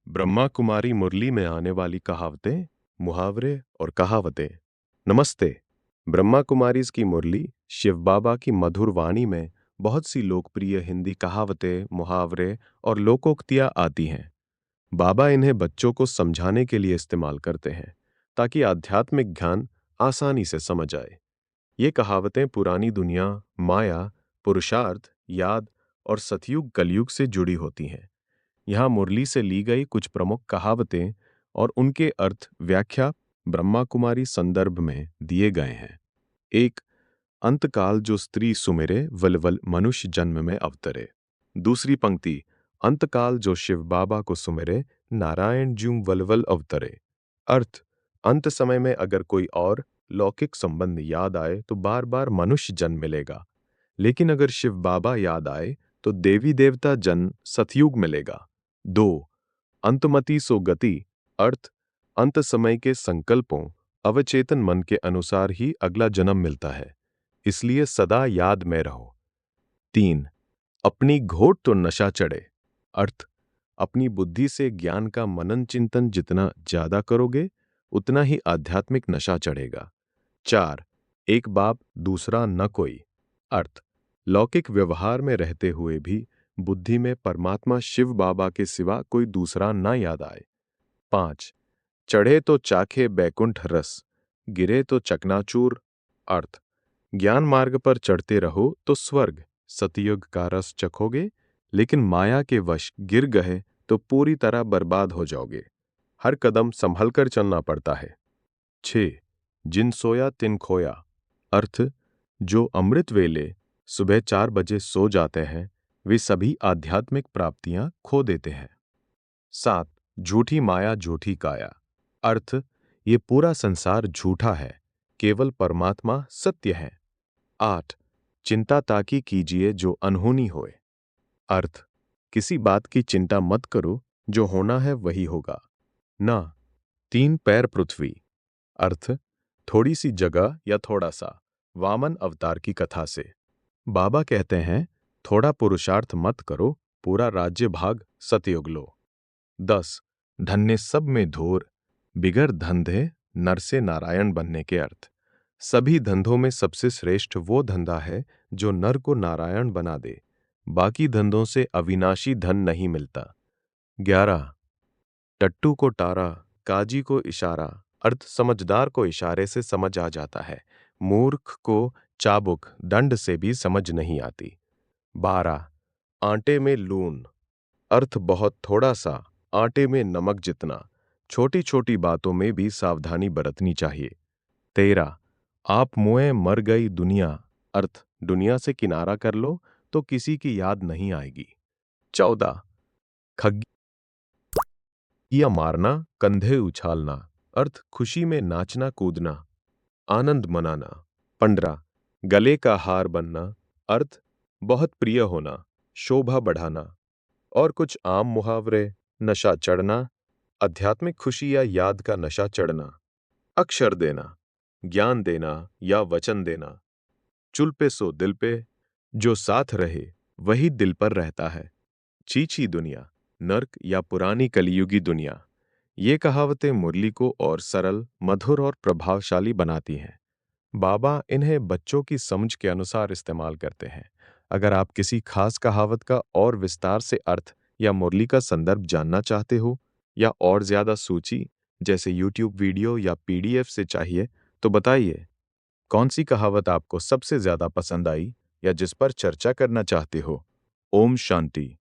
ब्रह्मा कुमारी मुरली में आने वाली कहावतें, मुहावरे और कहावतें। नमस्ते। ब्रह्मा कुमारीज की मुरली शिव बाबा की मधुर वाणी में बहुत सी लोकप्रिय हिंदी कहावतें, मुहावरे और लोकोक्तियां आती हैं। बाबा इन्हें बच्चों को समझाने के लिए इस्तेमाल करते हैं ताकि आध्यात्मिक ज्ञान आसानी से समझ आए। ये कहावतें पुरानी दुनिया, माया, पुरुषार्थ, याद और सतयुग कलयुग से जुड़ी होती हैं। यहाँ मुरली से ली गई कुछ प्रमुख कहावतें और उनके अर्थ व्याख्या ब्रह्मा कुमारी संदर्भ में दिए गए हैं। एक, अंतकाल जो स्त्री सुमिरे वलवल मनुष्य जन्म में अवतरे। दूसरी पंक्ति, अंतकाल जो शिव बाबा को सुमिरे नारायण ज्यों वलवल अवतरे। अर्थ, अंत समय में अगर कोई और लौकिक संबंध याद आए तो बार बार मनुष्य जन्म मिलेगा, लेकिन अगर शिव बाबा याद आए तो देवी देवता जन्म सतयुग मिलेगा। 2, अंतमति सो गति। अर्थ, अंत समय के संकल्पों अवचेतन मन के अनुसार ही अगला जन्म मिलता है, इसलिए सदा याद में रहो। 3, अपनी घोट तो नशा चढ़े। अर्थ, अपनी बुद्धि से ज्ञान का मनन चिंतन जितना ज्यादा करोगे उतना ही आध्यात्मिक नशा चढ़ेगा। 4, एक बाप दूसरा न कोई। अर्थ, लौकिक व्यवहार में रहते हुए भी बुद्धि में परमात्मा शिव बाबा के सिवा कोई दूसरा न याद आए। 5, चढ़े तो चाखे बैकुंठ रस, गिरे तो चकनाचूर। अर्थ, ज्ञान मार्ग पर चढ़ते रहो तो स्वर्ग सतयुग का रस चखोगे, लेकिन माया के वश गिर गए तो पूरी तरह बर्बाद हो जाओगे। हर कदम संभल कर चलना पड़ता है। 6, जिन सोया तिन खोया। अर्थ, जो अमृत वेले सुबह 4 बजे सो जाते हैं वे सभी आध्यात्मिक प्राप्तियां खो देते हैं। 7, झूठी माया झूठी काया। अर्थ, ये पूरा संसार झूठा है, केवल परमात्मा सत्य है। 8, चिंता ताकि कीजिए जो अनहोनी होए। अर्थ, किसी बात की चिंता मत करो, जो होना है वही होगा। 9, 3 पैर पृथ्वी। अर्थ, थोड़ी सी जगह या थोड़ा सा। वामन अवतार की कथा से बाबा कहते हैं, थोड़ा पुरुषार्थ मत करो, पूरा राज्य भाग सतयुग लो। 10, धन्य सब में धोर, बिगर धंधे नर से नारायण बनने के अर्थ, सभी धंधों में सबसे श्रेष्ठ वो धंधा है जो नर को नारायण बना दे, बाकी धंधों से अविनाशी धन नहीं मिलता। 11, टट्टू को टारा, काजी को इशारा। अर्थ, समझदार को इशारे से समझ आ जाता है, मूर्ख को चाबुक दंड से भी समझ नहीं आती। 12, आटे में लून। अर्थ, बहुत थोड़ा सा, आटे में नमक जितना। छोटी छोटी बातों में भी सावधानी बरतनी चाहिए। 13, आप मुए मर गई दुनिया। अर्थ, दुनिया से किनारा कर लो तो किसी की याद नहीं आएगी। 14, खग्गिया मारना, कंधे उछालना। अर्थ, खुशी में नाचना कूदना, आनंद मनाना। 15, गले का हार बनना। अर्थ, बहुत प्रिय होना, शोभा बढ़ाना। और कुछ आम मुहावरे, नशा चढ़ना, आध्यात्मिक खुशी या याद का नशा चढ़ना। अक्षर देना, ज्ञान देना या वचन देना। चुल पे सो दिल पे, जो साथ रहे वही दिल पर रहता है। चीची दुनिया, नर्क या पुरानी कलियुगी दुनिया। ये कहावतें मुरली को और सरल, मधुर और प्रभावशाली बनाती हैं। बाबा इन्हें बच्चों की समझ के अनुसार इस्तेमाल करते हैं। अगर आप किसी खास कहावत का और विस्तार से अर्थ या मुरली का संदर्भ जानना चाहते हो या और ज्यादा सूची जैसे YouTube वीडियो या PDF से चाहिए तो बताइए, कौन सी कहावत आपको सबसे ज्यादा पसंद आई या जिस पर चर्चा करना चाहते हो। ओम शांति।